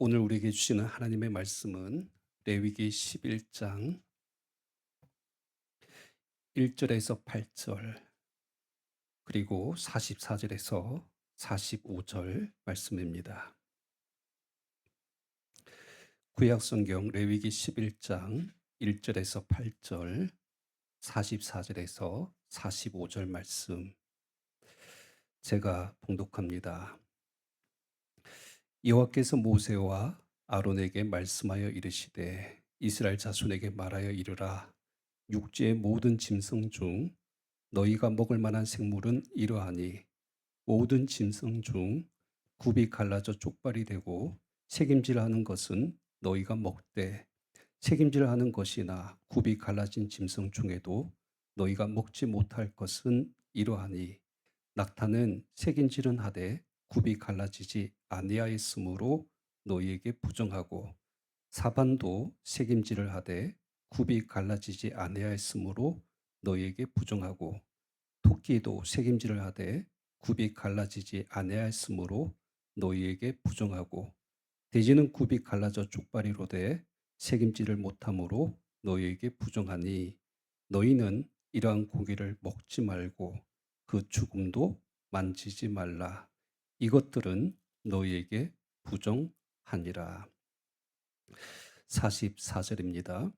오늘 우리에게 주시는 하나님의 말씀은 레위기 11장 1절에서 8절 그리고 44절에서 45절 말씀입니다. 구약 성경 레위기 11장 1절에서 8절 44절에서 45절 말씀 제가 봉독합니다. 여호와께서 모세와 아론에게 말씀하여 이르시되 이스라엘 자손에게 말하여 이르라. 육지의 모든 짐승 중 너희가 먹을 만한 생물은 이러하니 모든 짐승 중 굽이 갈라져 쪽발이 되고 색임질하는 것은 너희가 먹되 색임질하는 것이나 굽이 갈라진 짐승 중에도 너희가 먹지 못할 것은 이러하니 낙타는 색임질은 하되 굽이 갈라지지 아니하였으므로 너희에게 부정하고 사반도 색임질을 하되 굽이 갈라지지 아니하였으므로 너희에게 부정하고 토끼도 색임질을 하되 굽이 갈라지지 아니하였으므로 너희에게 부정하고 돼지는 굽이 갈라져 쪽발이로되 색임질을 못함으로 너희에게 부정하니 너희는 이러한 고기를 먹지 말고 그 죽음도 만지지 말라. 이것들은 너희에게 부정하니라. 44절입니다.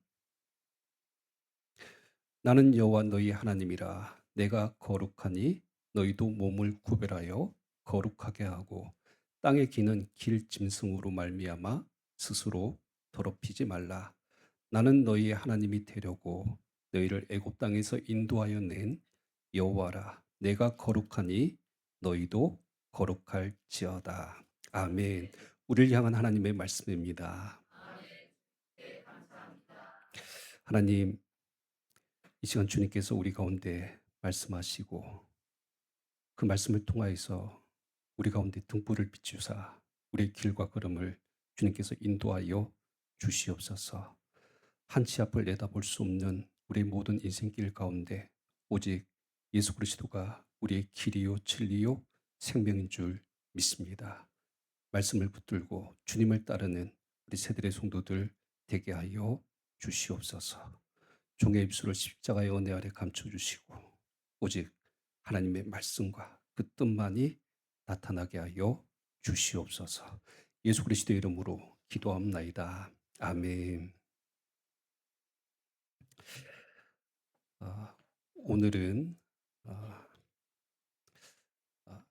나는 여호와 너희 하나님이라. 내가 거룩하니 너희도 몸을 구별하여 거룩하게 하고 땅에 기는 길 짐승으로 말미암아 스스로 더럽히지 말라. 나는 너희의 하나님이 되려고 너희를 애굽 땅에서 인도하여 낸 여호와라. 내가 거룩하니 너희도 거룩할지어다. 아멘. 우리를 향한 하나님의 말씀입니다. 하나님, 이 시간 주님께서 우리 가운데 말씀하시고 그 말씀을 통하여서 우리 가운데 등불을 비추사 우리의 길과 걸음을 주님께서 인도하여 주시옵소서. 한 치 앞을 내다볼 수 없는 우리 모든 인생길 가운데 오직 예수 그리스도가 우리의 길이요 진리요 생명인 줄 믿습니다. 말씀을 붙들고 주님을 따르는 우리 새들의 성도들 되게 하여 주시옵소서. 종의 입술을 십자가의 은혜 아래 감춰주시고 오직 하나님의 말씀과 그 뜻만이 나타나게 하여 주시옵소서. 예수 그리스도의 이름으로 기도합나이다. 아멘. 오늘은 아, 아,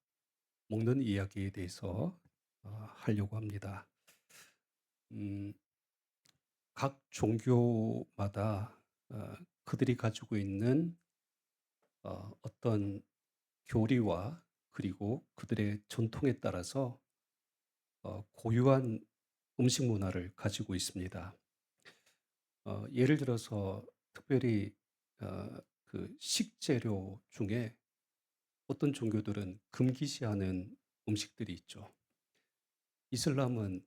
먹는 이야기에 대해서 하려고 합니다. 음, 각 종교마다 그들이 가지고 있는 어떤 교리와 그리고 그들의 전통에 따라서 고유한 음식 문화를 가지고 있습니다. 예를 들어서 특별히 그 식재료 중에 어떤 종교들은 금기시하는 음식들이 있죠. 이슬람은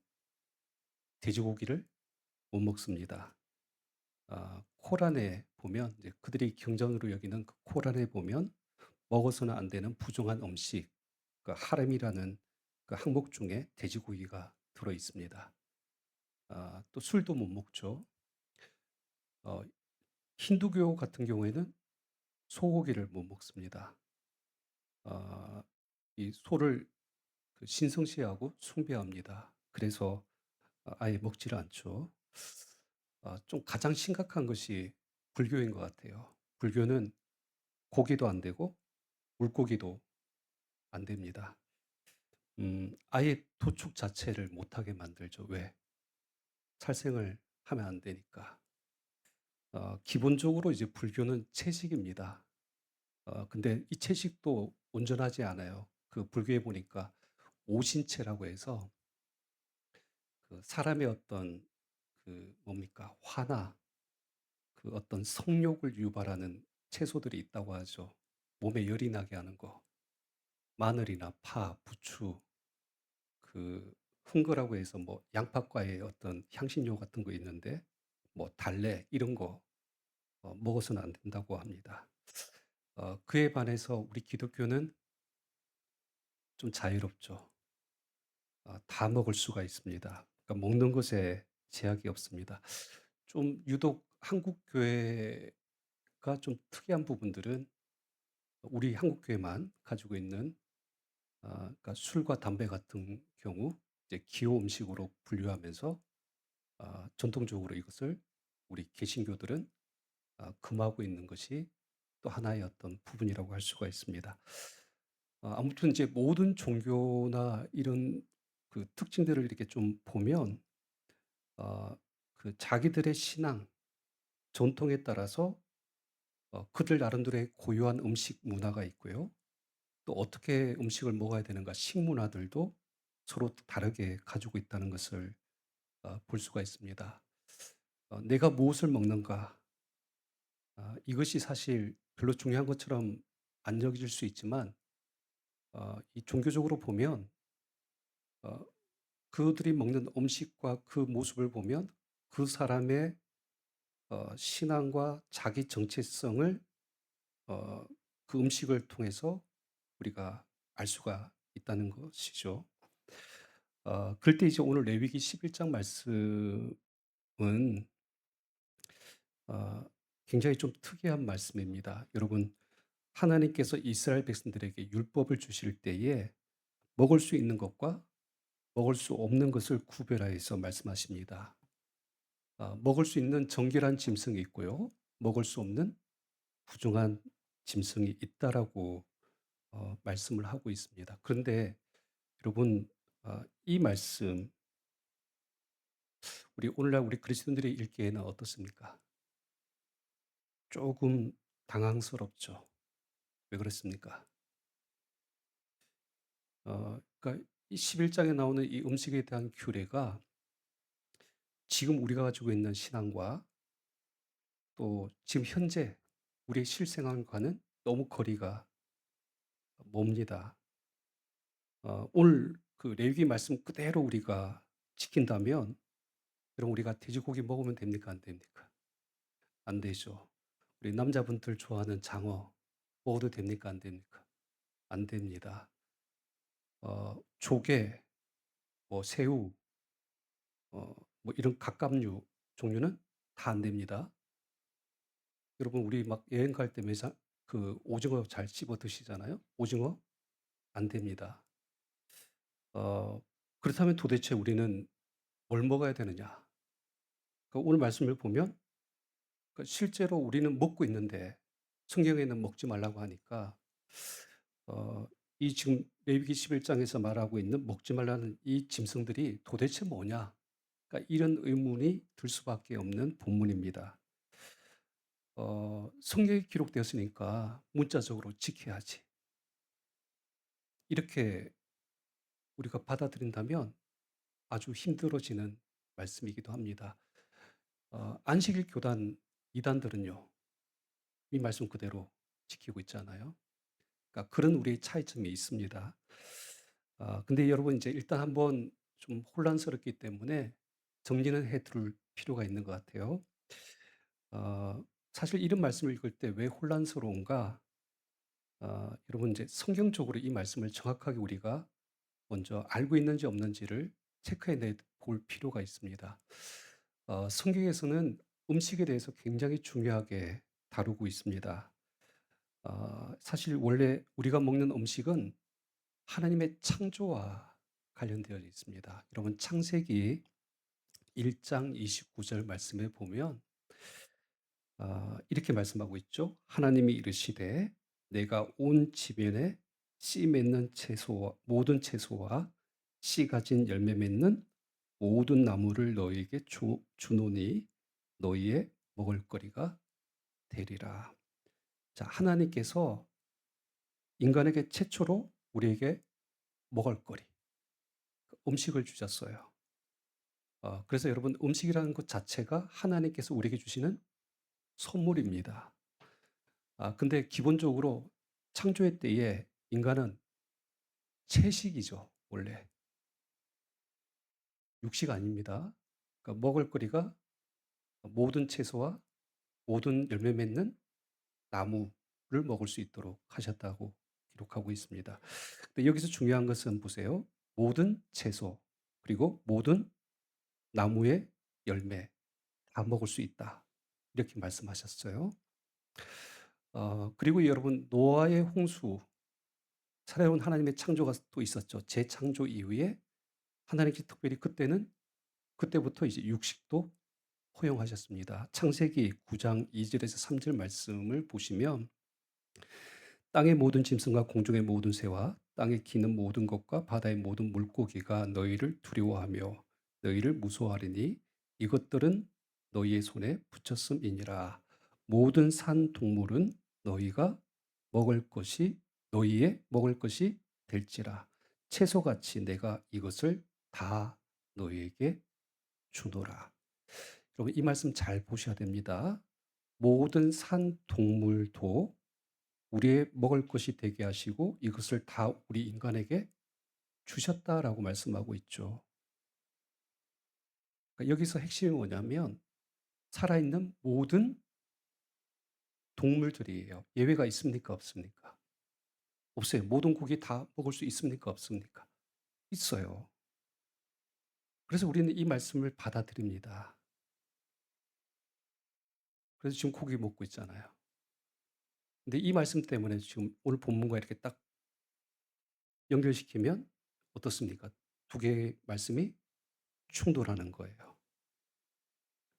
돼지고기를 못 먹습니다. 코란에 보면 이제 그들이 경전으로 여기는 그 코란에 보면 먹어서는 안 되는 부정한 음식, 그 하렘이라는 그 항목 중에 돼지고기가 들어 있습니다. 또 술도 못 먹죠. 어, 힌두교 같은 경우에는 소고기를 못 먹습니다. 아, 이 소를 그 신성시하고 숭배합니다. 그래서 아예 먹지를 않죠. 좀 가장 심각한 것이 불교인 것 같아요. 불교는 고기도 안 되고 물고기도 안 됩니다. 아예 도축 자체를 못하게 만들죠. 왜? 살생을 하면 안 되니까. 기본적으로 이제 불교는 채식입니다. 근데 이 채식도 온전하지 않아요. 그 불교에 보니까 오신채라고 해서 그 사람의 어떤 그 뭡니까? 화나 그 어떤 성욕을 유발하는 채소들이 있다고 하죠. 몸에 열이 나게 하는 거. 마늘이나 파, 부추, 그 흥거라고 해서 뭐 양파과의 어떤 향신료 같은 거 있는데 뭐 달래 이런 거 먹어서는 안 된다고 합니다. 그에 반해서 우리 기독교는 좀 자유롭죠. 다 먹을 수가 있습니다. 그러니까 먹는 것에 제약이 없습니다. 좀 유독 한국 교회가 좀 특이한 부분들은 우리 한국 교회만 가지고 있는 그러니까 술과 담배 같은 경우 이제 기호 음식으로 분류하면서 전통적으로 이것을 우리 개신교들은 금하고 있는 것이 또 하나의 어떤 부분이라고 할 수가 있습니다. 아무튼 이제 모든 종교나 이런 그 특징들을 이렇게 좀 보면 어 그 자기들의 신앙, 전통에 따라서 그들 나름대로의 고유한 음식 문화가 있고요. 또 어떻게 음식을 먹어야 되는가 식문화들도 서로 다르게 가지고 있다는 것을 볼 수가 있습니다. 내가 무엇을 먹는가 이것이 사실 별로 중요한 것처럼 안 여겨질 수 있지만 이 종교적으로 보면 어 그들이 먹는 음식과 그 모습을 보면 그 사람의 신앙과 자기 정체성을 어 그 음식을 통해서 우리가 알 수가 있다는 것이죠. 그럴 때 이제 오늘 레위기 11장 말씀은 어 굉장히 좀 특이한 말씀입니다. 여러분, 하나님께서 이스라엘 백성들에게 율법을 주실 때에 먹을 수 있는 것과 먹을 수 없는 것을 구별하여서 말씀하십니다. 먹을 수 있는 정결한 짐승이 있고요. 먹을 수 없는 부정한 짐승이 있다라고 말씀을 하고 있습니다. 그런데 여러분, 이 말씀 우리 오늘날 우리 그리스도인들이 읽기에는 어떻습니까? 조금 당황스럽죠. 왜 그렇습니까? 그러니까 이 11 장에 나오는 이 음식에 대한 규례가 지금 우리가 가지고 있는 신앙과 또 지금 현재 우리의 실생활과는 너무 거리가 멉니다. 오늘 그 레위기 말씀 그대로 우리가 지킨다면 여러분, 우리가 돼지고기 먹으면 됩니까? 안 됩니까? 안 되죠. 우리 남자분들 좋아하는 장어 먹어도 됩니까? 안 됩니까? 안 됩니다. 조개, 뭐 새우, 뭐 이런 갑각류 종류는 다 안 됩니다. 여러분, 우리 막 여행 갈 때 매사 그 오징어 잘 씹어 드시잖아요. 오징어 안 됩니다. 어 그렇다면 도대체 우리는 뭘 먹어야 되느냐? 오늘 말씀을 보면 실제로 우리는 먹고 있는데 성경에는 먹지 말라고 하니까 이 지금 레위기 11 장에서 말하고 있는 먹지 말라는 이 짐승들이 도대체 뭐냐? 그러니까 이런 의문이 들 수밖에 없는 본문입니다. 성경에 기록되었으니까 문자적으로 지켜야지. 이렇게 우리가 받아들인다면 아주 힘들어지는 말씀이기도 합니다. 안식일 교단 이단들은요, 이 말씀 그대로 지키고 있잖아요. 그러니까 그런 우리의 차이점이 있습니다. 근데 여러분, 이제 일단 한번 좀 혼란스럽기 때문에 정리는 해 둘 필요가 있는 것 같아요. 어 사실 이런 말씀을 읽을 때 왜 혼란스러운가? 여러분, 이제 성경적으로 이 말씀을 정확하게 우리가 먼저 알고 있는지 없는지를 체크해 내 볼 필요가 있습니다. 성경에서는 음식에 대해서 굉장히 중요하게 다루고 있습니다. 사실 원래 우리가 먹는 음식은 하나님의 창조와 관련되어 있습니다. 여러분, 창세기 1장 29절 말씀에 보면 이렇게 말씀하고 있죠. 하나님이 이르시되 내가 온 지면에 씨 맺는 채소와 모든 채소와 씨 가진 열매 맺는 모든 나무를 너희에게 주노니 너희의 먹을거리가 되리라. 자, 하나님께서 인간에게 최초로 우리에게 먹을거리, 음식을 주셨어요. 그래서 여러분, 음식이라는 것 자체가 하나님께서 우리에게 주시는 선물입니다. 근데 기본적으로 창조의 때에 인간은 채식이죠, 원래. 육식 아닙니다. 그러니까 먹을거리가 모든 채소와 모든 열매 맺는 나무를 먹을 수 있도록 하셨다고 기록하고 있습니다. 근데 여기서 중요한 것은 보세요. 모든 채소, 그리고 모든 나무의 열매 다 먹을 수 있다. 이렇게 말씀하셨어요. 그리고 여러분 노아의 홍수, 살아온 하나님의 창조가 또 있었죠. 재창조 이후에 하나님께서 특별히 그때부터 이제 육식도 허용하셨습니다. 창세기 9장 2절에서 3절 말씀을 보시면 땅의 모든 짐승과 공중의 모든 새와 땅에 기는 모든 것과 바다의 모든 물고기가 너희를 두려워하며 너희를 무서워하리니 이것들은 너희의 손에 붙였음이니라. 모든 산 동물은 너희가 먹을 것이 너희의 먹을 것이 될지라. 채소같이 내가 이것을 다 너희에게 주노라. 여러분 이 말씀 잘 보셔야 됩니다. 모든 산 동물도 우리의 먹을 것이 되게 하시고 이것을 다 우리 인간에게 주셨다라고 말씀하고 있죠. 그러니까 여기서 핵심이 뭐냐면 살아있는 모든 동물들이에요. 예외가 있습니까? 없습니까? 없어요. 모든 고기 다 먹을 수 있습니까? 없습니까? 있어요. 그래서 우리는 이 말씀을 받아들입니다. 그래서 지금 고기 먹고 있잖아요. 근데 이 말씀 때문에 지금 오늘 본문과 이렇게 딱 연결시키면 어떻습니까? 두 개의 말씀이 충돌하는 거예요.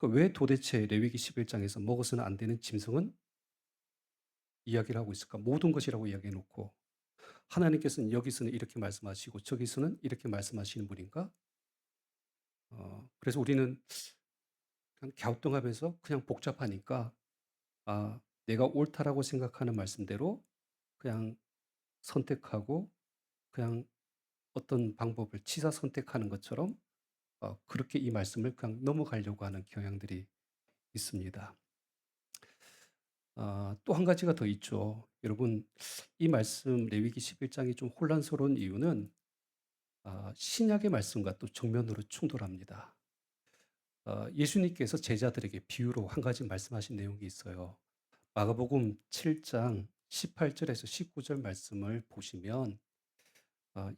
왜 도대체 레위기 11장에서 먹어서는 안 되는 짐승은 이야기를 하고 있을까? 모든 것이라고 이야기해 놓고 하나님께서는 여기서는 이렇게 말씀하시고 저기서는 이렇게 말씀하시는 분인가? 그래서 우리는 그냥 갸우뚱하면서 그냥 복잡하니까 내가 옳다라고 생각하는 말씀대로 그냥 선택하고 그냥 어떤 방법을 취사 선택하는 것처럼 그렇게 이 말씀을 그냥 넘어가려고 하는 경향들이 있습니다. 또 한 가지가 더 있죠. 여러분 이 말씀 레위기 11장이 좀 혼란스러운 이유는 신약의 말씀과 또 정면으로 충돌합니다. 예수님께서 제자들에게 비유로 한 가지 말씀하신 내용이 있어요. 마가복음 7장 18절에서 19절 말씀을 보시면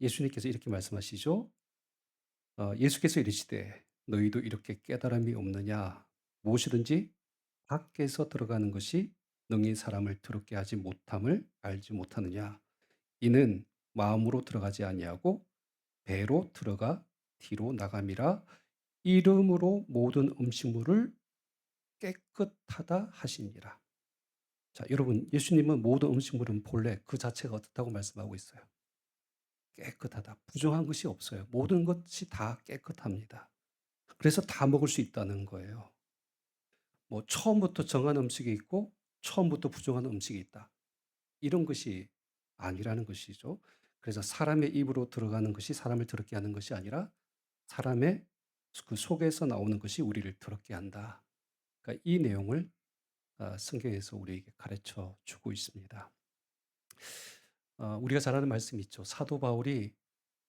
예수님께서 이렇게 말씀하시죠. 예수께서 이르시되 너희도 이렇게 깨달음이 없느냐 무엇이든지 밖에서 들어가는 것이 능히 사람을 더럽게 하지 못함을 알지 못하느냐. 이는 마음으로 들어가지 아니하고 배로 들어가 뒤로 나감이라. 이름으로 모든 음식물을 깨끗하다 하시니라. 자, 여러분 예수님은 모든 음식물은 본래 그 자체가 어떻다고 말씀하고 있어요. 깨끗하다. 부정한 것이 없어요. 모든 것이 다 깨끗합니다. 그래서 다 먹을 수 있다는 거예요. 뭐 처음부터 정한 음식이 있고 처음부터 부정한 음식이 있다. 이런 것이 아니라는 것이죠. 그래서 사람의 입으로 들어가는 것이 사람을 더럽게 하는 것이 아니라 사람의 그 속에서 나오는 것이 우리를 더럽게 한다. 그러니까 이 내용을 성경에서 우리에게 가르쳐 주고 있습니다. 우리가 잘 아는 말씀이 있죠. 사도 바울이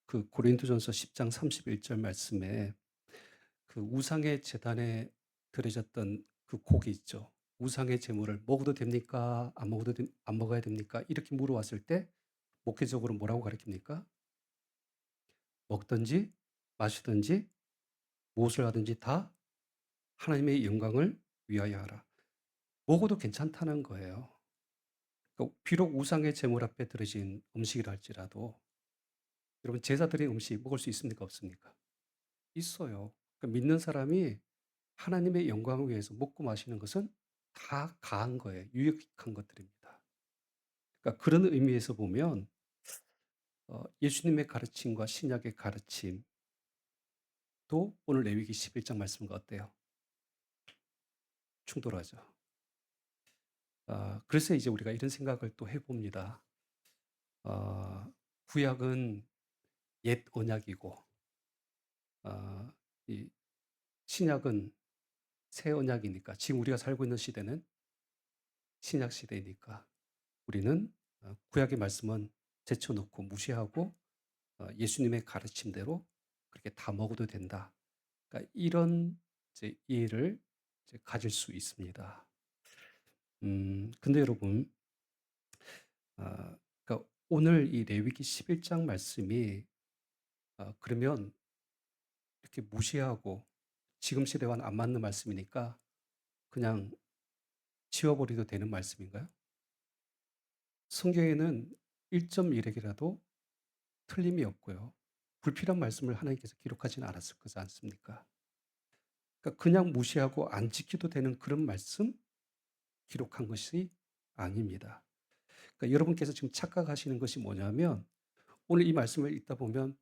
그 고린도전서 10장 31절 말씀에 그 우상의 제단에 드려졌던 그 곡이 있죠. 우상의 제물을 먹어도 됩니까? 안 먹어야 됩니까? 이렇게 물어왔을 때 목회적으로 뭐라고 가르칩니까? 먹든지 마시든지 무엇을 하든지 다 하나님의 영광을 위하여 하라. 먹어도 괜찮다는 거예요. 그러니까 비록 우상의 제물 앞에 드려진 음식이라 할지라도 여러분 제자들의 음식 먹을 수 있습니까? 없습니까? 있어요. 그러니까 믿는 사람이 하나님의 영광을 위해서 먹고 마시는 것은 다 가한 거예요. 유익한 것들입니다. 그러니까 그런 의미에서 보면 예수님의 가르침과 신약의 가르침도 오늘 레위기 11장 말씀과 어때요? 충돌하죠. 그래서 이제 우리가 이런 생각을 또 해봅니다. 구약은 옛 언약이고 이 신약은 새 언약이니까 지금 우리가 살고 있는 시대는 신약 시대이니까 우리는 구약의 말씀은 제쳐놓고 무시하고 예수님의 가르침대로 그렇게 다 먹어도 된다. 그러니까 이런 이제 이해를 이제 가질 수 있습니다. 근데 여러분, 그러니까 오늘 이 레위기 11장 말씀이 그러면 이렇게 무시하고 지금 시대와는 안 맞는 말씀이니까 그냥 지워버려도 되는 말씀인가요? 성경에는 1.1핵이라도 틀림이 없고요. 불필요한 말씀을 하나님께서 기록하지는 않았을 거지 않습니까? 그러니까 그냥 무시하고 안 지켜도 되는 그런 말씀 기록한 것이 아닙니다. 그러니까 여러분께서 지금 착각하시는 것이 뭐냐면 오늘 이 말씀을 읽다 보면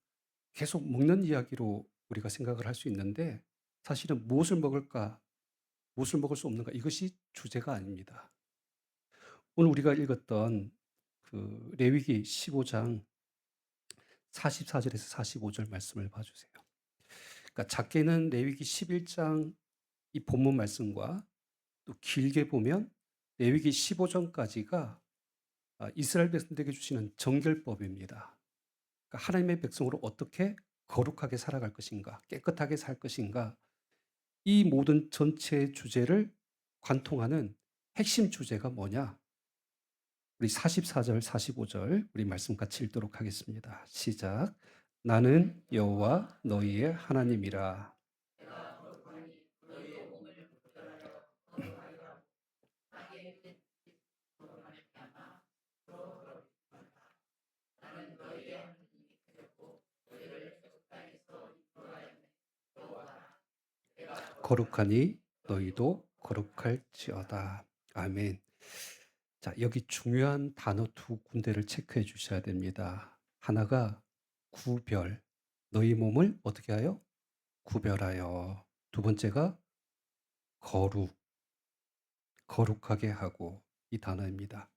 계속 먹는 이야기로 우리가 생각을 할 수 있는데 사실은 무엇을 먹을까, 무엇을 먹을 수 없는가 이것이 주제가 아닙니다. 오늘 우리가 읽었던 그 레위기 15장 44절에서 45절 말씀을 봐주세요. 그러니까 작게는 레위기 11장 이 본문 말씀과 또 길게 보면 레위기 15장까지가 이스라엘 백성들에게 주시는 정결법입니다. 그러니까 하나님의 백성으로 어떻게 거룩하게 살아갈 것인가, 깨끗하게 살 것인가, 이 모든 전체 주제를 관통하는 핵심 주제가 뭐냐? 우리 44절, 45절 우리 말씀 같이 읽도록 하겠습니다. 시작. 나는 여호와 너희의 하나님이라. 거룩하니 너희도 거룩할지어다. 아멘. 자, 여기 중요한 단어 두 군데를 체크해 주셔야 됩니다. 하나가 구별. 너희 몸을 어떻게 하여? 구별하여. 두 번째가 거룩. 거룩하게 하고 이 단어입니다.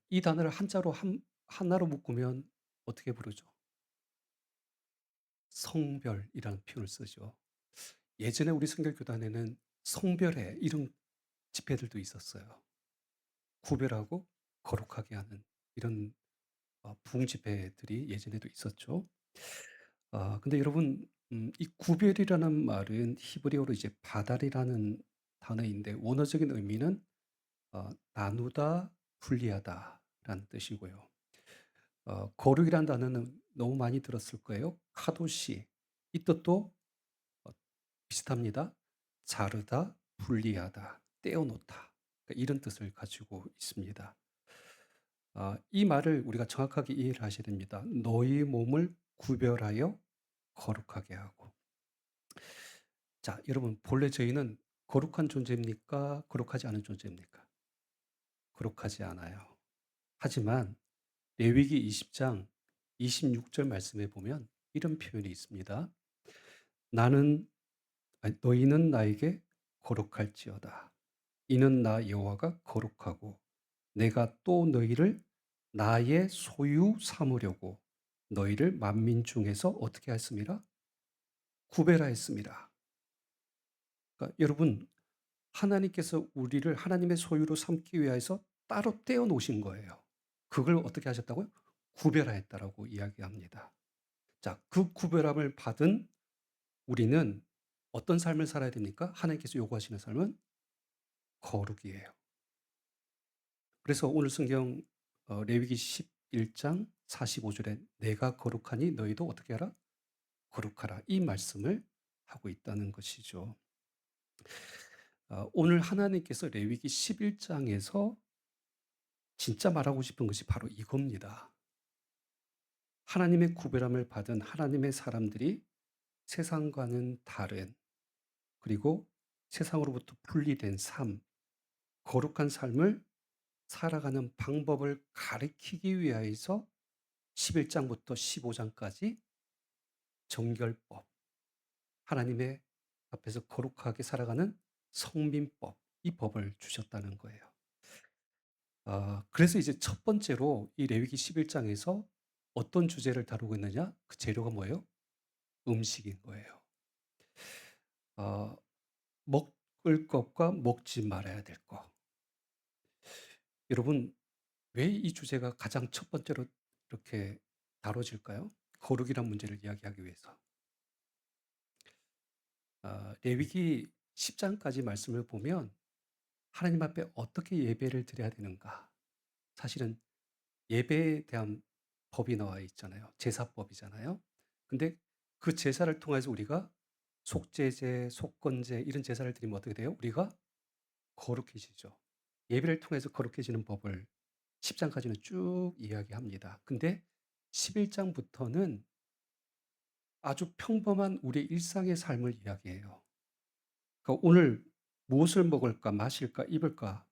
이 단어를 한자로 하나로 묶으면 어떻게 부르죠? 성별이라는 표현을 쓰죠. 예전에 우리 성결교단에는 성별회 이런 집회들도 있었어요. 구별하고 거룩하게 하는 이런 부흥 집회들이 예전에도 있었죠. 근데 여러분 이 구별이라는 말은 히브리어로 이제 바달이라는 단어인데 원어적인 의미는 나누다, 분리하다라는 뜻이고요. 거룩이라는 단어는 너무 많이 들었을 거예요. 카도시 이 뜻도 비슷합니다. 자르다, 분리하다, 떼어놓다 그러니까 이런 뜻을 가지고 있습니다. 이 말을 우리가 정확하게 이해를 하셔야 됩니다. 너희 몸을 구별하여 거룩하게 하고. 자, 여러분 본래 저희는 거룩한 존재입니까? 거룩하지 않은 존재입니까? 거룩하지 않아요. 하지만 레위기 20장 26절 말씀에 보면 이런 표현이 있습니다. 너희는 나에게 거룩할지어다. 이는 나 여호와가 거룩하고 내가 또 너희를 나의 소유 삼으려고 너희를 만민 중에서 어떻게 했습니다? 구별하였습니다. 그러니까 여러분 하나님께서 우리를 하나님의 소유로 삼기 위해서 따로 떼어 놓으신 거예요. 그걸 어떻게 하셨다고요? 구별하였다라고 이야기합니다. 자, 그 구별함을 받은 우리는 어떤 삶을 살아야 됩니까? 하나님께서 요구하시는 삶은 거룩이에요. 그래서 오늘 성경 레위기 11장 45절에 내가 거룩하니 너희도 어떻게 하라? 거룩하라. 이 말씀을 하고 있다는 것이죠. 오늘 하나님께서 레위기 11장에서 진짜 말하고 싶은 것이 바로 이겁니다. 하나님의 구별함을 받은 하나님의 사람들이 세상과는 다른 그리고 세상으로부터 분리된 삶, 거룩한 삶을 살아가는 방법을 가리키기 위하여서 11장부터 15장까지 정결법, 하나님의 앞에서 거룩하게 살아가는 성민법, 이 법을 주셨다는 거예요. 그래서 이제 첫 번째로 이 레위기 11장에서 어떤 주제를 다루고 있느냐? 그 재료가 뭐예요? 음식인 거예요. 어, 먹을 것과 먹지 말아야 될 것. 여러분, 왜 이 주제가 가장 첫 번째로 이렇게 다뤄질까요? 거룩이란 문제를 이야기하기 위해서. 레위기 10장까지 말씀을 보면 하나님 앞에 어떻게 예배를 드려야 되는가. 사실은 예배에 대한 법이 나와 있잖아요. 제사법이잖아요. 근데 그 제사를 통해서 우리가 속죄제, 속건제 이런 제사를 드리면 어떻게 돼요? 우리가 거룩해지죠. 예배를 통해서 거룩해지는 법을 10 장까지는 쭉 이야기합니다. 근데 11 장부터는 아주 평범한 우리의 일상의 삶을 이야기해요. 그러니까 오늘 무엇을 먹을까, 마실까, 입을까?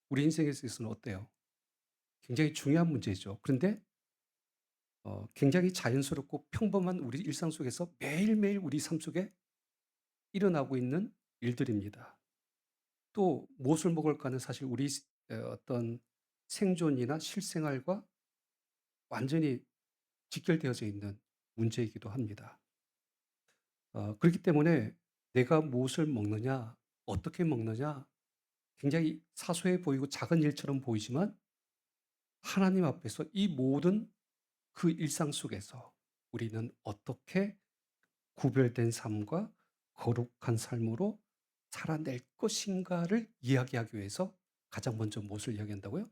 우리 인생에 있어서는 어때요? 굉장히 중요한 문제죠. 그런데 굉장히 자연스럽고 평범한 우리 일상 속에서 매일매일 우리 삶 속에 일어나고 있는 일들입니다. 또 무엇을 먹을까는 사실 우리 어떤 생존이나 실생활과 완전히 직결되어져 있는 문제이기도 합니다. 그렇기 때문에 내가 무엇을 먹느냐, 어떻게 먹느냐 굉장히 사소해 보이고 작은 일처럼 보이지만 하나님 앞에서 이 모든 그 일상 속에서 우리는 어떻게 구별된 삶과 거룩한 삶으로 살아낼 것인가를 이야기하기 위해서 가장 먼저 무엇을 이야기한다고요?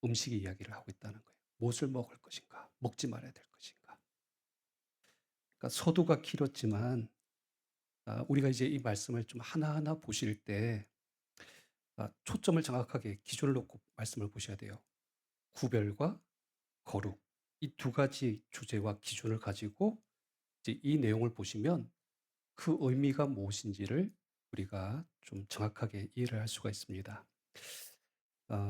음식의 이야기를 하고 있다는 거예요. 무엇을 먹을 것인가? 먹지 말아야 될 것인가? 그러니까 서두가 길었지만 우리가 이제 이 말씀을 좀 하나하나 보실 때 초점을 정확하게 기준을 놓고 말씀을 보셔야 돼요. 구별과 거룩. 이 두 가지 주제와 기준을 가지고 이제 이 내용을 보시면 그 의미가 무엇인지를 우리가 좀 정확하게 이해를 할 수가 있습니다.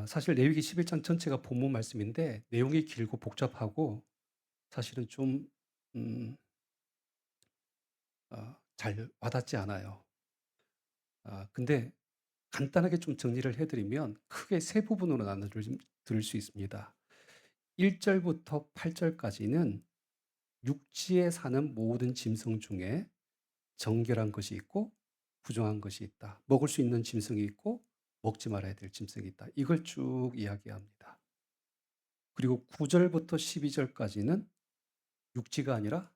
사실 레위기 11장 전체가 본문 말씀인데 내용이 길고 복잡하고 사실은 좀 음 잘 와닿지 않아요. 근데 간단하게 좀 정리를 해 드리면 크게 세 부분으로 나눠 드릴 수 있습니다. 1 절부터 8 절까지는 육지에 사는 모든 짐승 중에 정결한 것이 있고 부정한 것이 있다. 먹을 수 있는 짐승이 있고 먹지 말아야 될 짐승이 있다. 이걸 쭉 이야기합니다. 그리고 9 절부터 12 절까지는 육지가 아니라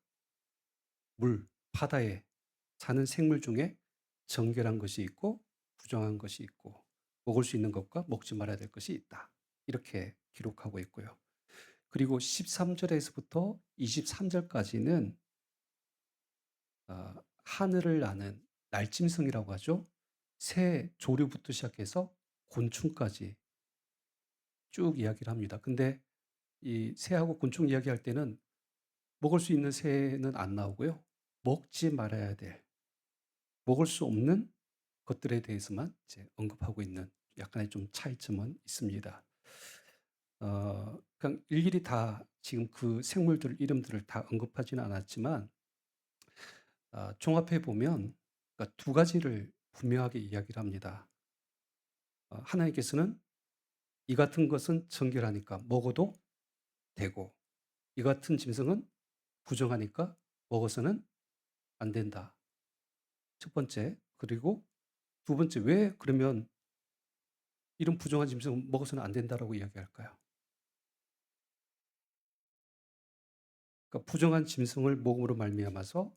물, 바다에 사는 생물 중에 정결한 것이 있고 부정한 것이 있고 먹을 수 있는 것과 먹지 말아야 될 것이 있다. 이렇게 기록하고 있고요. 그리고 13 절에서부터 23 절까지는 하늘을 나는 날짐승이라고 하죠. 새, 조류부터 시작해서 곤충까지 쭉 이야기를 합니다. 근데 이 새하고 곤충 이야기할 때는 먹을 수 있는 새는 안 나오고요. 먹지 말아야 될, 먹을 수 없는 것들에 대해서만 이제 언급하고 있는 약간의 좀 차이점은 있습니다. 그냥 일일이 다 지금 그 생물들 이름들을 다 언급하지는 않았지만 종합해 보면 그러니까 두 가지를 분명하게 이야기를 합니다. 하나님께서는 이 같은 것은 정결하니까 먹어도 되고 이 같은 짐승은 부정하니까 먹어서는 안 된다. 첫 번째. 그리고 두 번째, 왜 그러면 이런 부정한 짐승은 먹어서는 안 된다라고 이야기할까요? 그러니까 부정한 짐승을 먹음으로 말미암아서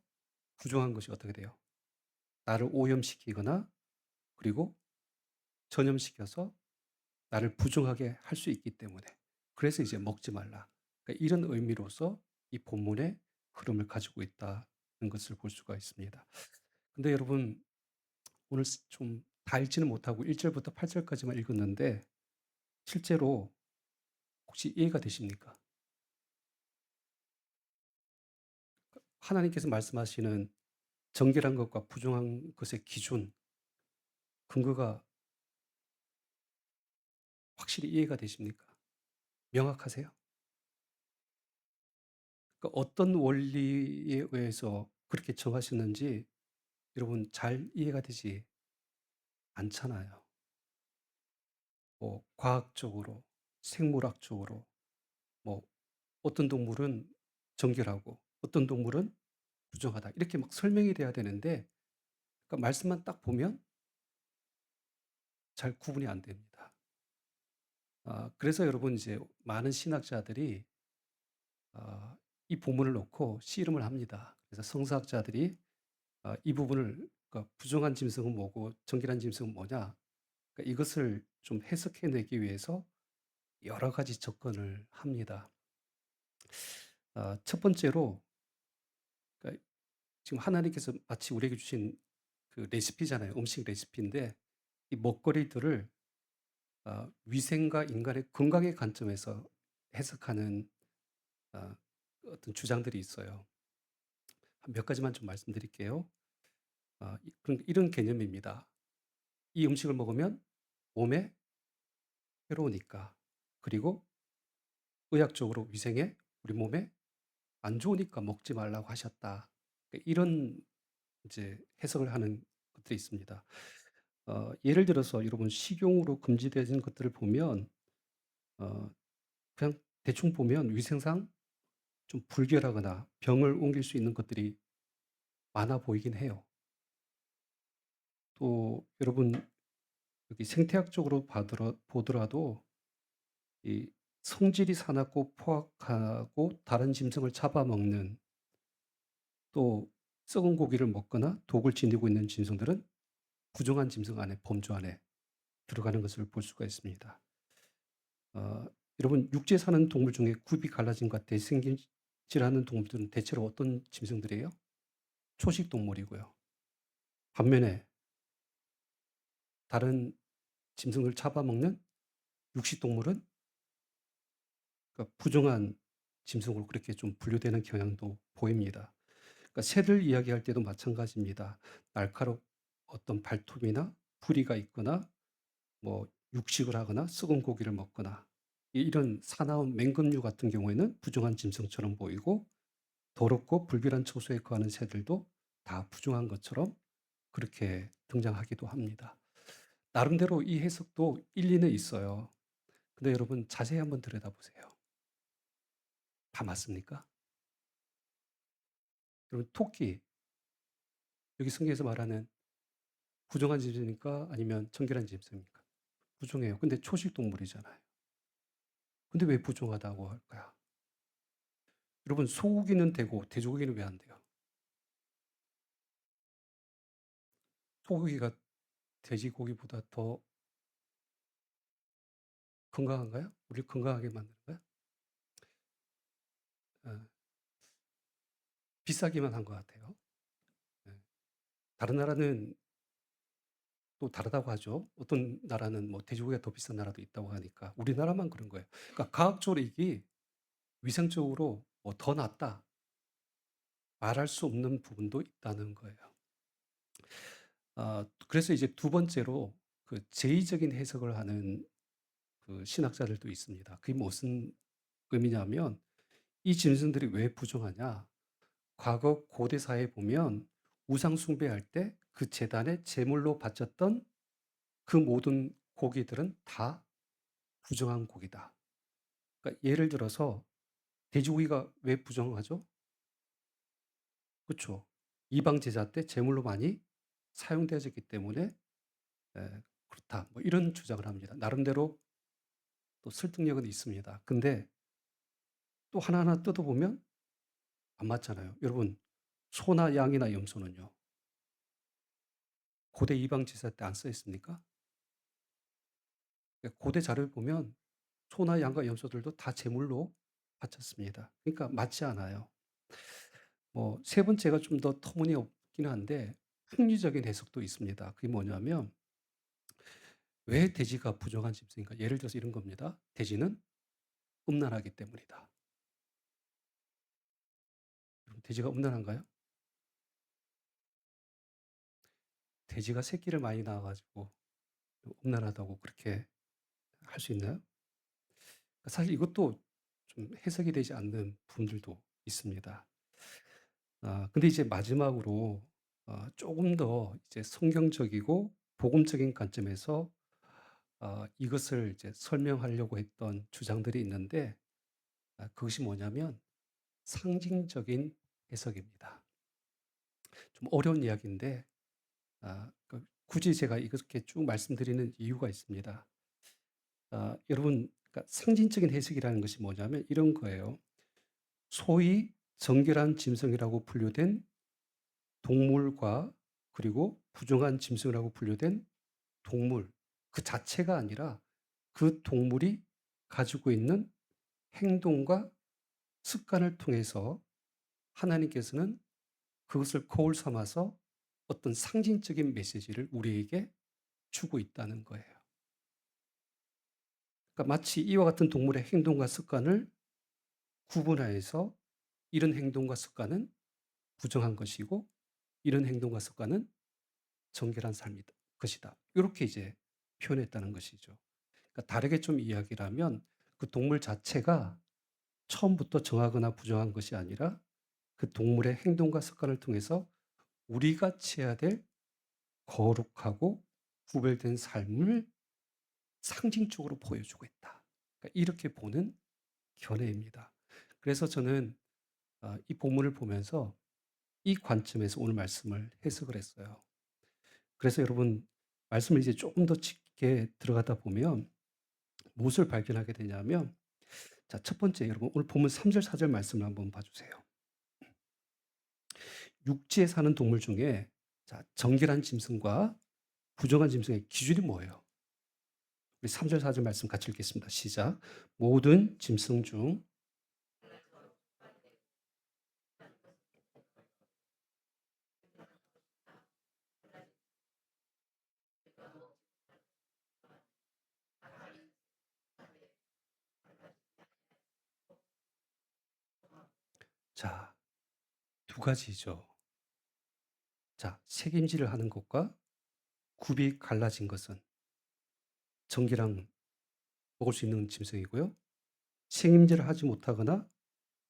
부정한 것이 어떻게 돼요? 나를 오염시키거나 그리고 전염시켜서 나를 부정하게 할 수 있기 때문에 그래서 이제 먹지 말라. 그러니까 이런 의미로서 이 본문의 흐름을 가지고 있다는 것을 볼 수가 있습니다. 근데 여러분 오늘 좀 다 읽지는 못하고 1 절부터 8 절까지만 읽었는데 실제로 혹시 이해가 되십니까? 하나님께서 말씀하시는 정결한 것과 부정한 것의 기준, 근거가 확실히 이해가 되십니까? 명확하세요? 그러니까 어떤 원리에 의해서 그렇게 정하셨는지 여러분 잘 이해가 되지 않잖아요. 뭐 과학적으로, 생물학적으로, 뭐 어떤 동물은 정결하고 어떤 동물은 부정하다. 이렇게 막 설명이 돼야 되는데 그러니까 말씀만 딱 보면 잘 구분이 안 됩니다. 그래서 여러분 이제 많은 신학자들이 이 본문을 놓고 씨름을 합니다. 그래서 성서학자들이 이 부분을 그러니까 부정한 짐승은 뭐고 정결한 짐승은 뭐냐 그러니까 이것을 좀 해석해 내기 위해서 여러 가지 접근을 합니다. 첫 번째로 그러니까 지금 하나님께서 마치 우리에게 주신 그 레시피잖아요. 음식 레시피인데 이 먹거리들을 위생과 인간의 건강의 관점에서 해석하는 아 어떤 주장들이 있어요. 한 몇 가지만 좀 말씀드릴게요. 그런 이런 개념입니다. 이 음식을 먹으면 몸에 해로우니까, 그리고 의학적으로 위생에 우리 몸에 안 좋으니까 먹지 말라고 하셨다. 이런 이제 해석을 하는 것들이 있습니다. 예를 들어서 여러분 식용으로 금지되어진 것들을 보면 어 그냥 대충 보면 위생상 좀 불결하거나 병을 옮길 수 있는 것들이 많아 보이긴 해요. 또 여러분 여기 생태학적으로 보더라도 이 성질이 사납고 포악하고 다른 짐승을 잡아먹는, 또 썩은 고기를 먹거나 독을 지니고 있는 짐승들은 부정한 짐승 안에, 범주 안에 들어가는 것을 볼 수가 있습니다. 어 여러분 육지에 사는 동물 중에 굽이 갈라짐과 대생김질하는 동물들은 대체로 어떤 짐승들이에요? 초식 동물이고요. 반면에 다른 짐승을 잡아먹는 육식 동물은 그러니까 부정한 짐승으로 그렇게 좀 분류되는 경향도 보입니다. 그러니까 새들 이야기할 때도 마찬가지입니다. 날카롭 어떤 발톱이나 부리가 있거나 뭐 육식을 하거나 썩은 고기를 먹거나 이런 사나운 맹금류 같은 경우에는 부정한 짐승처럼 보이고, 더럽고 불길한 처소에 거하는 새들도 다 부정한 것처럼 그렇게 등장하기도 합니다. 나름대로 이 해석도 일리는 있어요. 근데 여러분 자세히 한번 들여다보세요. 다 맞습니까? 여러분 토끼, 여기 성경에서 말하는 부정한 짐승입니까? 아니면 정결한 짐승입니까? 부정해요. 근데 초식 동물이잖아요. 근데 왜 부정하다고 할까요? 여러분 소고기는 되고 돼지고기는 왜 안 돼요? 소고기가 돼지고기보다 더 건강한가요? 우리를 건강하게 만드는가요? 어, 비싸기만 한 것 같아요. 예. 다른 나라는 또 다르다고 하죠. 어떤 나라는 뭐 돼지고기가 더 비싼 나라도 있다고 하니까 우리나라만 그런 거예요. 그러니까 과학적으로 이게 위생적으로 뭐 더 낫다 말할 수 없는 부분도 있다는 거예요. 그래서 이제 두 번째로 그 제의적인 해석을 하는 그 신학자들도 있습니다. 그게 무슨 의미냐면 이 짐승들이 왜 부정하냐? 과거 고대 사회에 보면 우상 숭배할 때 그 제단에 제물로 바쳤던 그 모든 고기들은 다 부정한 고기다. 그러니까 예를 들어서 돼지고기가 왜 부정하죠? 그쵸. 이방 제사 때 제물로 많이 사용되어졌기 때문에 그렇다. 뭐 이런 주장을 합니다. 나름대로 또 설득력은 있습니다. 근데 또 하나하나 뜯어보면 안 맞잖아요. 여러분 소나 양이나 염소는요. 고대 이방 제사 때 안 써 있습니까? 고대 자료를 보면 소나 양과 염소들도 다 제물로 바쳤습니다. 그러니까 맞지 않아요. 뭐 세 번째가 좀 더 터무니없긴 한데 합리적인 해석도 있습니다. 그게 뭐냐면 왜 돼지가 부정한 짐승인가? 예를 들어서 이런 겁니다. 돼지는 음란하기 때문이다. 그럼 돼지가 음란한가요? 돼지가 새끼를 많이 낳아 가지고 음란하다고 그렇게 할 수 있나요? 그러니까 사실 이것도 좀 해석이 되지 않는 부분들도 있습니다. 근데 이제 마지막으로 쪼금 더 이제 성경적이고 복음적인 관점에서 이것을 이제 설명하려고 했던 주장들이 있는데, 그것이 뭐냐면 상징적인 해석입니다. 좀 어려운 이야기인데 굳이 제가 이렇게 쭉 말씀드리는 이유가 있습니다. 여러분 그러니까 상징적인 해석이라는 것이 뭐냐면 이런 거예요. 소위 정결한 짐승이라고 분류된 동물과 그리고 부정한 짐승이라고 분류된 동물 그 자체가 아니라 그 동물이 가지고 있는 행동과 습관을 통해서 하나님께서는 그것을 거울 삼아서 어떤 상징적인 메시지를 우리에게 주고 있다는 거예요. 그러니까 마치 이와 같은 동물의 행동과 습관을 구분하여서 이런 행동과 습관은 부정한 것이고 이런 행동과 습관은 정결한 삶이다 것이다. 이렇게 이제 표현했다는 것이죠. 그러니까 다르게 좀 이야기를 하면 그 동물 자체가 처음부터 정하거나 부정한 것이 아니라 그 동물의 행동과 습관을 통해서 우리가 취해야 될 거룩하고 구별된 삶을 상징적으로 보여주고 있다. 그러니까 이렇게 보는 견해입니다. 그래서 저는 이 본문을 보면서 이 관점에서 오늘 말씀을 해석을 했어요. 그래서 여러분 말씀을 이제 조금 더 깊게 들어가다 보면 무엇을 발견하게 되냐면 자, 첫 번째 여러분 오늘 본문 3절 4절 말씀을 한번 봐주세요. 육지에 사는 동물 중에 자, 정결한 짐승과 부정한 짐승의 기준이 뭐예요? 우리 3절 4절 말씀 같이 읽겠습니다. 시작. 모든 짐승 중 자, 두 가지죠. 자, 책임질을 하는 것과 굽이 갈라진 것은 정기랑 먹을 수 있는 짐승이고요. 책임질을 하지 못하거나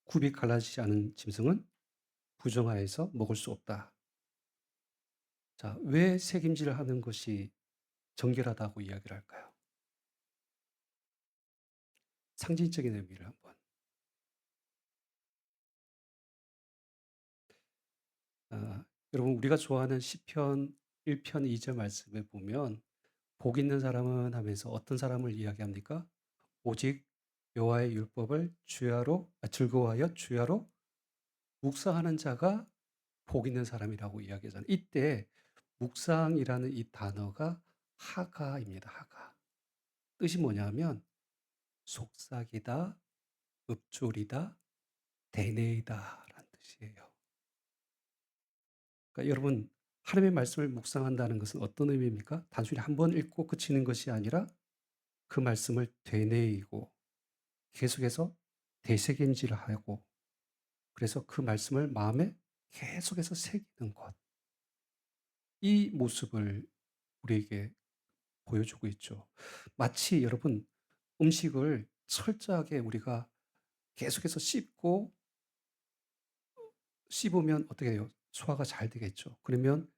굽이 갈라지지 않은 짐승은 부정하여서 먹을 수 없다. 자, 왜 책임질을 하는 것이 정결하다고 이야기를 할까요? 상징적인 의미를 한번. 여러분 우리가 좋아하는 시편 1편 2절 말씀에 보면 복 있는 사람은 하면서 어떤 사람을 이야기합니까? 오직 여호와의 율법을 즐거워하여 주야로 묵상하는 자가 복 있는 사람이라고 이야기하잖아요. 이때 묵상이라는 이 단어가 하가입니다. 하가. 뜻이 뭐냐면 속삭이다, 읊조리다, 대내이다라는 뜻이에요. 그러니까 여러분 하나님의 말씀을 묵상한다는 것은 어떤 의미입니까? 단순히 한 번 읽고 그치는 것이 아니라 그 말씀을 되뇌이고 계속해서 되새김질을 하고 그래서 그 말씀을 마음에 계속해서 새기는 것. 이 모습을 우리에게 보여주고 있죠. 마치 여러분 음식을 철저하게 우리가 계속해서 씹으면 어떻게 해요? 소화가 잘 되겠죠. 그러면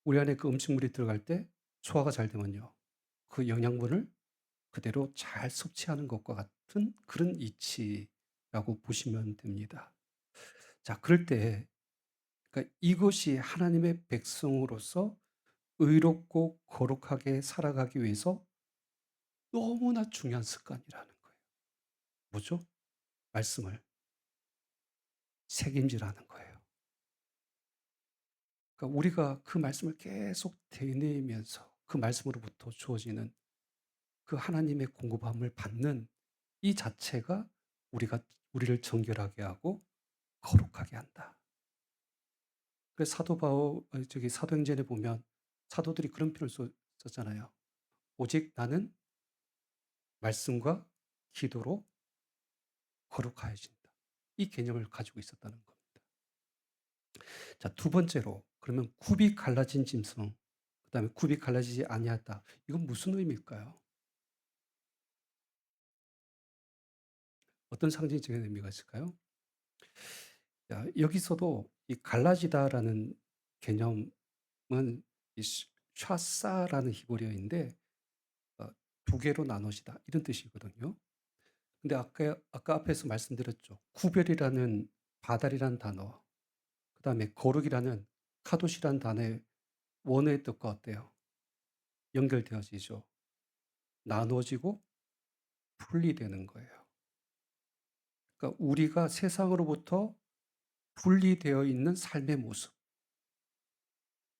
우리 안에 그 음식물이 들어갈 때 소화가 잘 되면요. 그 영양분을 그대로 잘 섭취하는 것과 같은 그런 이치라고 보시면 됩니다. 자, 그럴 때 그러니까 이것이 하나님의 백성으로서 의롭고 거룩하게 살아가기 위해서 너무나 중요한 습관이라는 거예요. 뭐죠? 말씀을 책임지라는 거예요. 그러니까 우리가 그 말씀을 계속 되뇌이면서 그 말씀으로부터 주어지는 그 하나님의 공급함을 받는 이 자체가 우리를 정결하게 하고 거룩하게 한다. 그래서 사도행전에 보면 사도들이 그런 표현을 썼잖아요. 오직 나는 말씀과 기도로 거룩하여진다. 이 개념을 가지고 있었다는 겁니다. 자, 두 번째로 그러면 굽이 갈라진 짐승, 그다음에 굽이 갈라지지 아니하다. 이건 무슨 의미일까요? 어떤 상징적인 의미가 있을까요? 자, 여기서도 이 갈라지다라는 개념은 이 샤사라는 히브리어인데 어, 두 개로 나누시다 이런 뜻이거든요. 근데 아까 앞에서 말씀드렸죠. 구별이라는 바달이라는 단어, 그다음에 거룩이라는 카도시라는 단어의 원어의 뜻과 어때요? 연결되어지죠. 나눠지고 분리되는 거예요. 그러니까 우리가 세상으로부터 분리되어 있는 삶의 모습,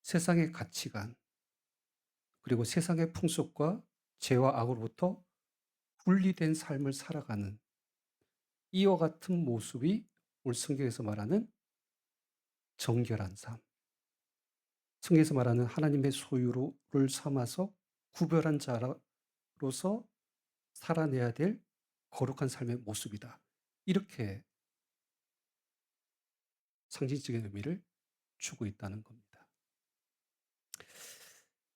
세상의 가치관, 그리고 세상의 풍습과 죄와 악으로부터 분리된 삶을 살아가는 이와 같은 모습이 오늘 성경에서 말하는 정결한 삶. 성경에서 말하는 하나님의 소유를 삼아서 구별한 자로서 살아내야 될 거룩한 삶의 모습이다. 이렇게 상징적인 의미를 주고 있다는 겁니다.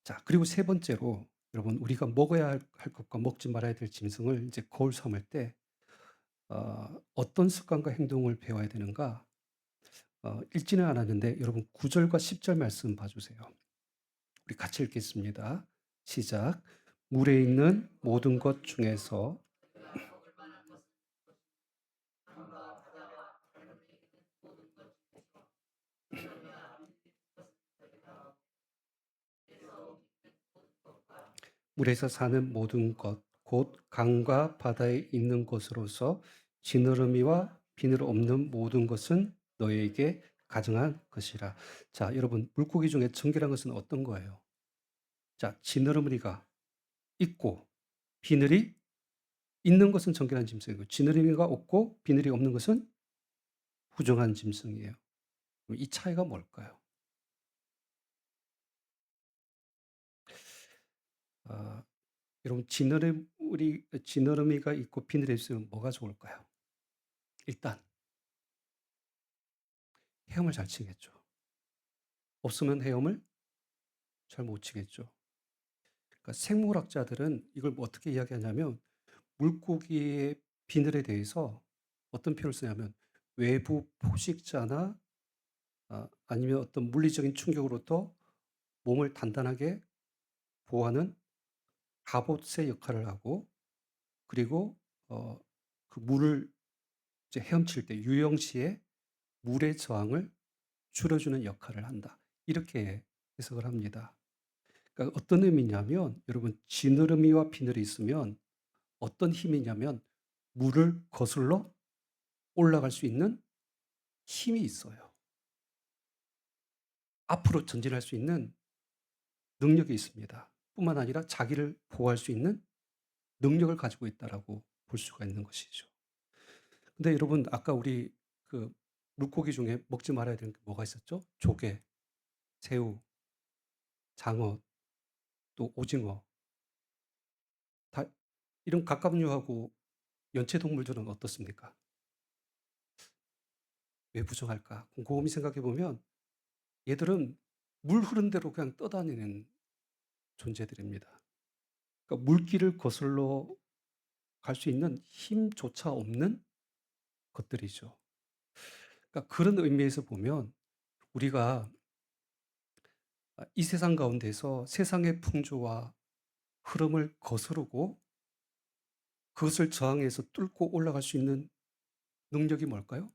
자, 그리고 세 번째로 여러분 우리가 먹어야 할 것과 먹지 말아야 될 짐승을 이제 거울 삼을 때 어떤 습관과 행동을 배워야 되는가? 읽지는 않았는데 여러분 9절과 10절 말씀 봐주세요. 우리 같이 읽겠습니다. 시작. 물에 있는 모든 것 중에서 물에서 사는 모든 것, 곧 강과 바다에 있는 것으로서 지느러미와 비늘 없는 모든 것은 너에게 가증한 것이라. 자, 여러분 물고기 중에 정결한 것은 어떤 거예요? 자, 지느러미가 있고 비늘이 있는 것은 정결한 짐승이고 지느러미가 없고 비늘이 없는 것은 부정한 짐승이에요. 이 차이가 뭘까요? 아, 여러분 지느러미가 있고 비늘이 있으면 뭐가 좋을까요? 일단 헤엄을 잘 치겠죠. 없으면 헤엄을 잘 못 치겠죠. 그러니까 생물학자들은 이걸 뭐 어떻게 이야기하냐면 물고기의 비늘에 대해서 어떤 표현을 쓰냐면 외부 포식자나 아니면 어떤 물리적인 충격으로부터 몸을 단단하게 보호하는 갑옷의 역할을 하고 그리고 그 물을 이제 헤엄칠 때 유영시에 물의 저항을 줄여주는 역할을 한다. 이렇게 해석을 합니다. 그러니까 어떤 의미냐면 여러분 지느러미와 비늘이 있으면 어떤 힘이냐면 물을 거슬러 올라갈 수 있는 힘이 있어요. 앞으로 전진할 수 있는 능력이 있습니다. 뿐만 아니라 자기를 보호할 수 있는 능력을 가지고 있다라고 볼 수가 있는 것이죠. 근데 여러분 아까 우리 그 물고기 중에 먹지 말아야 되는 게 뭐가 있었죠? 조개, 새우, 장어, 또 오징어. 다 이런 갑각류하고 연체동물들은 어떻습니까? 왜 부정할까? 곰곰이 생각해 보면 얘들은 물 흐른 대로 그냥 떠다니는 존재들입니다. 그러니까 물길을 거슬러 갈 수 있는 힘조차 없는 것들이죠. 그러니까 그런 의미에서 보면 우리가 이 세상 가운데서 세상의 풍조와 흐름을 거스르고 그것을 저항해서 뚫고 올라갈 수 있는 능력이 뭘까요?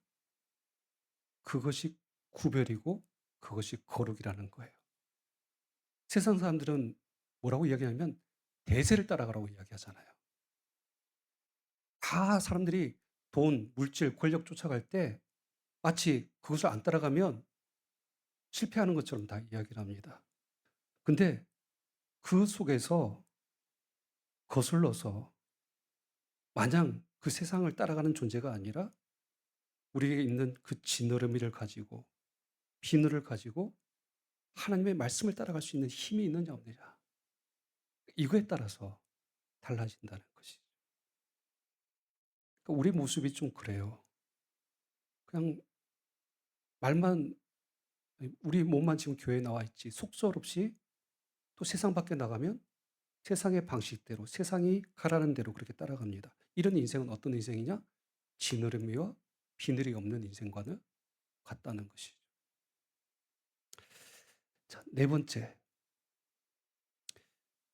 그것이 구별이고 그것이 거룩이라는 거예요. 세상 사람들은 뭐라고 이야기하냐면 대세를 따라가라고 이야기하잖아요. 다 사람들이 돈, 물질, 권력 쫓아갈 때 마치 그것을 안 따라가면 실패하는 것처럼 다 이야기를 합니다. 근데 그 속에서 거슬러서 마냥 그 세상을 따라가는 존재가 아니라 우리에게 있는 그 지느러미를 가지고 비늘을 가지고 하나님의 말씀을 따라갈 수 있는 힘이 있느냐 없느냐. 이거에 따라서 달라진다는 것이죠. 그러니까 우리 모습이 좀 그래요. 그냥 말만 우리 몸만 지금 교회에 나와 있지 속절없이 또 세상 밖에 나가면 세상의 방식대로 세상이 가라는 대로 그렇게 따라갑니다. 이런 인생은 어떤 인생이냐? 지느러미와 비늘이 없는 인생과는 같다는 것이죠. 자, 네 번째.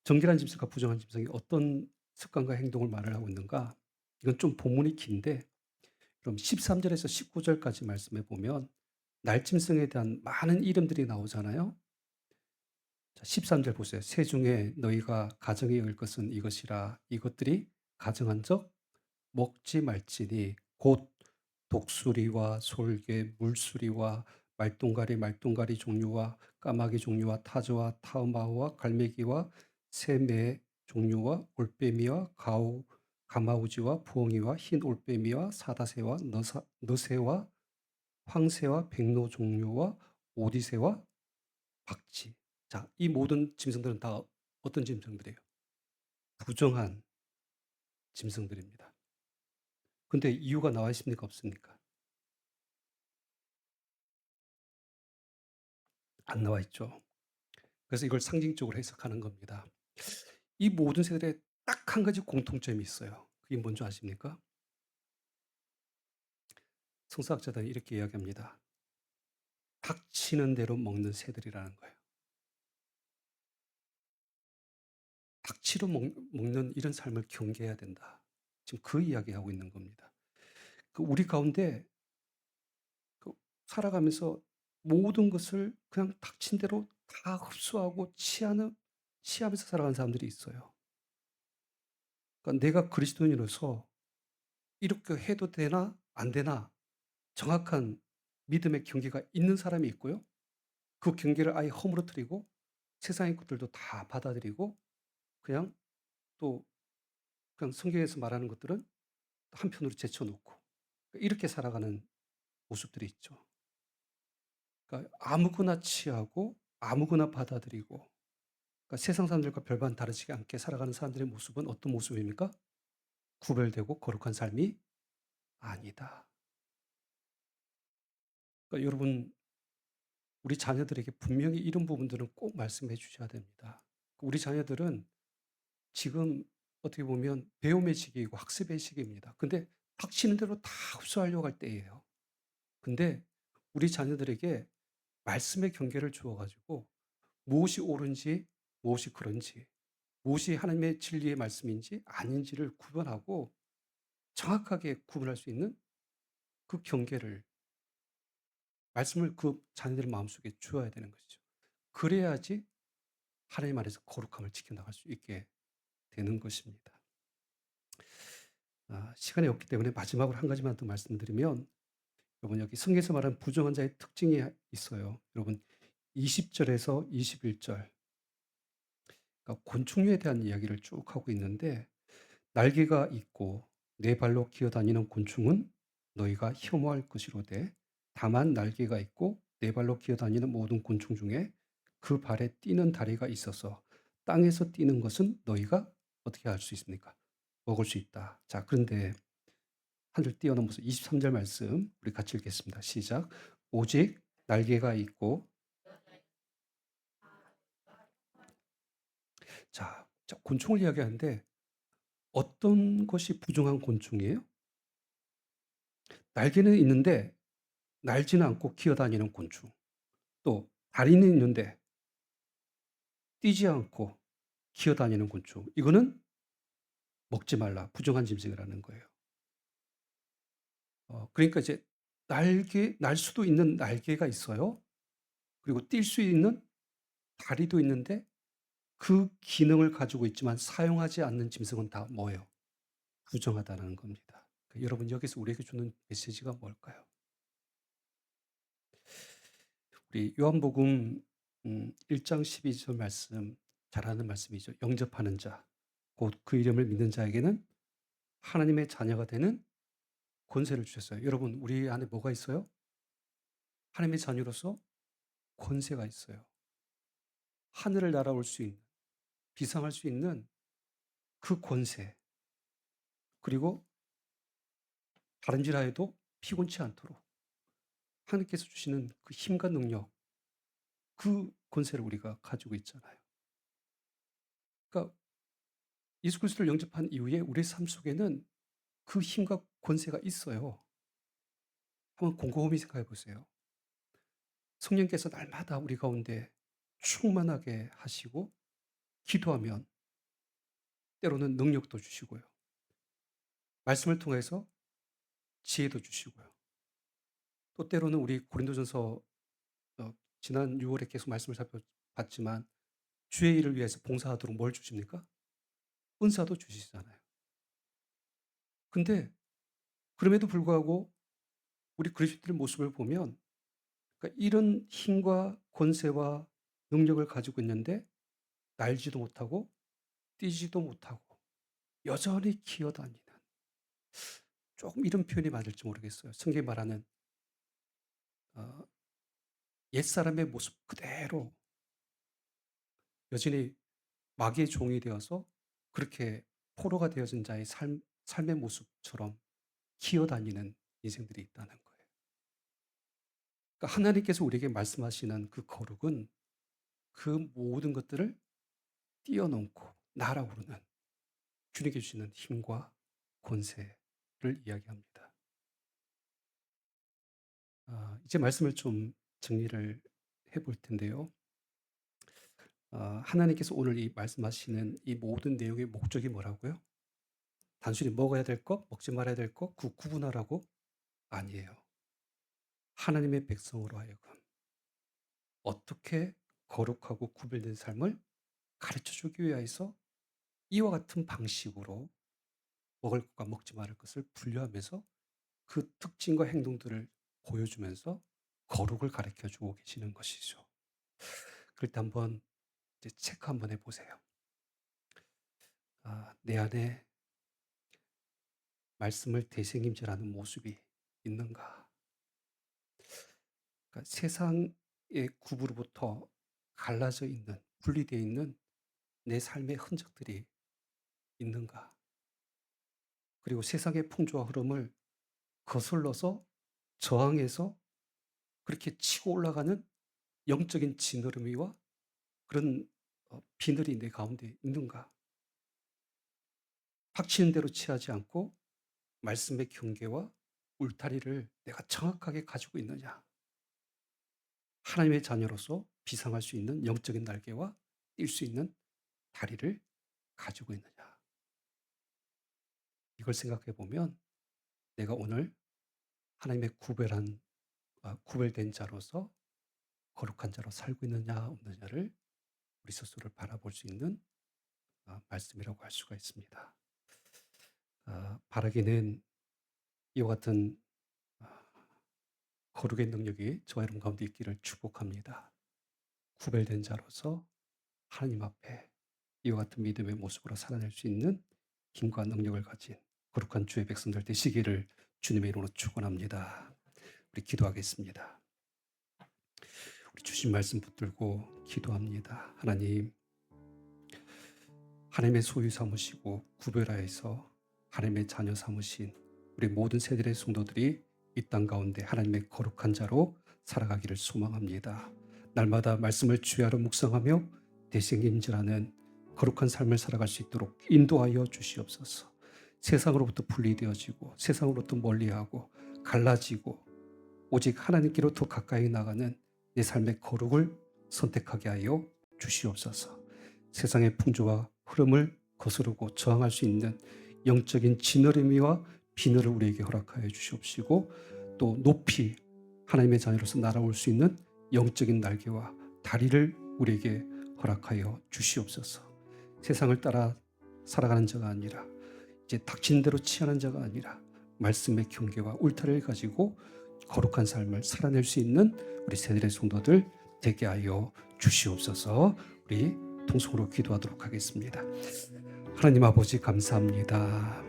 정결한 짐승과 부정한 짐승이 어떤 습관과 행동을 말을 하고 있는가? 이건 좀 본문이 긴데 그럼 13절에서 19절까지 말씀해 보면 날짐승에 대한 많은 이름들이 나오잖아요. 자, 13절 보세요. 새 중에 너희가 가정에 을 것은 이것이라 이것들이 가정한 적 먹지 말지니 곧 독수리와 솔개, 물수리와 말똥가리 종류와 까마귀 종류와 타조와 타우마우와 갈매기와 새매 종류와 올빼미와 가마우지와 부엉이와 흰 올빼미와 사다새와 너새와 황새와 백로종려와 오디새와 박쥐. 자, 이 모든 짐승들은 다 어떤 짐승들이에요? 부정한 짐승들입니다. 근데 이유가 나와 있습니까? 없습니까? 안 나와 있죠. 그래서 이걸 상징적으로 해석하는 겁니다. 이 모든 새들에 딱 한 가지 공통점이 있어요. 그게 뭔지 아십니까? 성서학자들은 이렇게 이야기합니다. 닥치는 대로 먹는 새들이라는 거예요. 닥치로 먹는 이런 삶을 경계해야 된다. 지금 그 이야기하고 있는 겁니다. 우리 가운데 그 살아가면서 모든 것을 그냥 닥친 대로 다 흡수하고 취하면서 살아가는 사람들이 있어요. 그러니까 내가 그리스도인으로서 이렇게 해도 되나 안 되나 정확한 믿음의 경계가 있는 사람이 있고요. 그 경계를 아예 허물어뜨리고 세상의 것들도 다 받아들이고 그냥 또 그냥 성경에서 말하는 것들은 한편으로 제쳐놓고 이렇게 살아가는 모습들이 있죠. 그러니까 아무거나 취하고 아무거나 받아들이고 그러니까 세상 사람들과 별반 다르지 않게 살아가는 사람들의 모습은 어떤 모습입니까? 구별되고 거룩한 삶이 아니다. 그러니까 여러분, 우리 자녀들에게 분명히 이런 부분들은 꼭 말씀해 주셔야 됩니다. 우리 자녀들은 지금 어떻게 보면 배움의 시기이고 학습의 시기입니다. 근데 닥치는 대로 다 흡수하려고 할 때예요. 근데 우리 자녀들에게 말씀의 경계를 주어 가지고 무엇이 옳은지 무엇이 그른지 무엇이 하나님의 진리의 말씀인지 아닌지를 구분하고 정확하게 구분할 수 있는 그 경계를 말씀을 그 자녀들 마음속에 주어야 되는 것이죠. 그래야지 하나님 안에서 거룩함을 지켜나갈 수 있게 되는 것입니다. 시간이 없기 때문에 마지막으로 한 가지만 더 말씀드리면 여러분 여기 성경에서 말하는 부정한 자의 특징이 있어요. 여러분 20절에서 21절 그러니까 곤충류에 대한 이야기를 쭉 하고 있는데 날개가 있고 네 발로 기어다니는 곤충은 너희가 혐오할 것이로되 다만 날개가 있고 네 발로 기어다니는 모든 곤충 중에 그 발에 뛰는 다리가 있어서 땅에서 뛰는 것은 너희가 어떻게 할 수 있습니까? 먹을 수 있다. 자, 그런데 한 줄 뛰어넘어서 23절 말씀 우리 같이 읽겠습니다. 시작. 오직 날개가 있고 자, 곤충을 이야기하는데 어떤 것이 부정한 곤충이에요? 날개는 있는데 날지는 않고 기어다니는 곤충. 또 다리는 있는데 뛰지 않고 기어다니는 곤충. 이거는 먹지 말라. 부정한 짐승이라는 거예요. 그러니까 이제 날 수도 있는 날개가 있어요. 그리고 뛸 수 있는 다리도 있는데 그 기능을 가지고 있지만 사용하지 않는 짐승은 다 뭐예요? 부정하다는 겁니다. 여러분 여기서 우리에게 주는 메시지가 뭘까요? 우리 요한복음 1장 12절 말씀 잘 아는 말씀이죠. 영접하는 자, 곧 그 이름을 믿는 자에게는 하나님의 자녀가 되는 권세를 주셨어요. 여러분 우리 안에 뭐가 있어요? 하나님의 자녀로서 권세가 있어요. 하늘을 날아올 수 있는, 비상할 수 있는 그 권세. 그리고 다름질하여도 피곤치 않도록 하나님께서 주시는 그 힘과 능력, 그 권세를 우리가 가지고 있잖아요. 그러니까 예수 그리스도를 영접한 이후에 우리의 삶 속에는 그 힘과 권세가 있어요. 한번 곰곰이 생각해 보세요. 성령께서 날마다 우리 가운데 충만하게 하시고 기도하면 때로는 능력도 주시고요. 말씀을 통해서 지혜도 주시고요. 또 때로는 우리 고린도전서 지난 6월에 계속 말씀을 살펴봤지만 주의 일을 위해서 봉사하도록 뭘 주십니까? 은사도 주시잖아요. 근데 그럼에도 불구하고 우리 그리스도인의 모습을 보면 그러니까 이런 힘과 권세와 능력을 가지고 있는데 날지도 못하고 뛰지도 못하고 여전히 기어다니는 조금 이런 표현이 맞을지 모르겠어요. 성경이 말하는 어, 옛사람의 모습 그대로 여전히 마귀의 종이 되어서 그렇게 포로가 되어진 자의 삶의 모습처럼 기어다니는 인생들이 있다는 거예요. 그러니까 하나님께서 우리에게 말씀하시는 그 거룩은 그 모든 것들을 뛰어넘고 날아오르는 주님께 주시는 힘과 권세를 이야기합니다. 이제 말씀을 좀 정리를 해볼 텐데요. 하나님께서 오늘 이 말씀하시는 이 모든 내용의 목적이 뭐라고요? 단순히 먹어야 될 것, 먹지 말아야 될 것, 구분하라고? 아니에요. 하나님의 백성으로 하여금 어떻게 거룩하고 구별된 삶을 가르쳐 주기 위해서 이와 같은 방식으로 먹을 것과 먹지 말을 것을 분류하면서 그 특징과 행동들을 보여주면서 거룩을 가르쳐 주고 계시는 것이죠. 그럴 때 한번 이제 체크 한번 해보세요. 내 안에 말씀을 대생임질하는 모습이 있는가? 그러니까 세상의 구부로부터 갈라져 있는, 분리되어 있는 내 삶의 흔적들이 있는가? 그리고 세상의 풍조와 흐름을 거슬러서 저항해서 그렇게 치고 올라가는 영적인 지느러미와 그런 비늘이 내 가운데 있는가? 닥치는 대로 취하지 않고 말씀의 경계와 울타리를 내가 정확하게 가지고 있느냐? 하나님의 자녀로서 비상할 수 있는 영적인 날개와 뛸 수 있는 다리를 가지고 있느냐? 이걸 생각해 보면 내가 오늘 하나님의 구별된 자로서 거룩한 자로 살고 있느냐 없느냐를 우리 스스로를 바라볼 수 있는 말씀이라고 할 수가 있습니다. 바라기는 이와 같은 거룩의 능력이 저와 여러분 가운데 있기를 축복합니다. 구별된 자로서 하나님 앞에 이와 같은 믿음의 모습으로 살아낼 수 있는 힘과 능력을 가진 거룩한 주의 백성들 되시기를 주님의 이름으로 축원합니다. 우리 기도하겠습니다. 우리 주신 말씀 붙들고 기도합니다. 하나님의 소유 삼으시고 구별하여서 하나님의 자녀 삼으신 우리 모든 세대의 성도들이 이 땅 가운데 하나님의 거룩한 자로 살아가기를 소망합니다. 날마다 말씀을 주야로 묵상하며 대생임질하는 거룩한 삶을 살아갈 수 있도록 인도하여 주시옵소서. 세상으로부터 분리되어지고 세상으로부터 멀리하고 갈라지고 오직 하나님께로 더 가까이 나가는 내 삶의 거룩을 선택하게 하여 주시옵소서. 세상의 풍조와 흐름을 거스르고 저항할 수 있는 영적인 지느러미와 비늘을 우리에게 허락하여 주시옵시고 또 높이 하나님의 자녀로서 날아올 수 있는 영적인 날개와 다리를 우리에게 허락하여 주시옵소서. 세상을 따라 살아가는 자가 아니라 이제 닥친 대로 취하는 자가 아니라 말씀의 경계와 울타리를 가지고 거룩한 삶을 살아낼 수 있는 우리 세대의 성도들 되게 하여 주시옵소서. 우리 통성으로 기도하도록 하겠습니다. 하나님 아버지 감사합니다.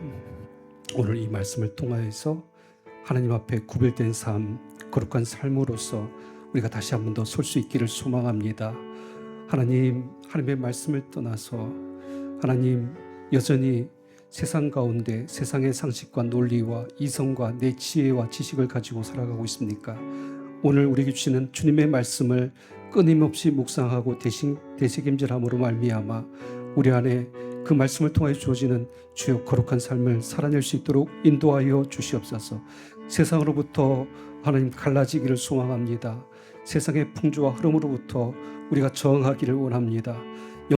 오늘 이 말씀을 통하여서 하나님 앞에 구별된 삶, 거룩한 삶으로서 우리가 다시 한 번 더 설 수 있기를 소망합니다. 하나님의 말씀을 떠나서 하나님 여전히 세상 가운데 세상의 상식과 논리와 이성과 내 지혜와 지식을 가지고 살아가고 있습니까? 오늘 우리에게 주시는 주님의 말씀을 끊임없이 묵상하고 되새김질함으로 말미암아 우리 안에 그 말씀을 통하여 주어지는 주여 거룩한 삶을 살아낼 수 있도록 인도하여 주시옵소서. 세상으로부터 하나님 갈라지기를 소망합니다. 세상의 풍조와 흐름으로부터 우리가 저항하기를 원합니다.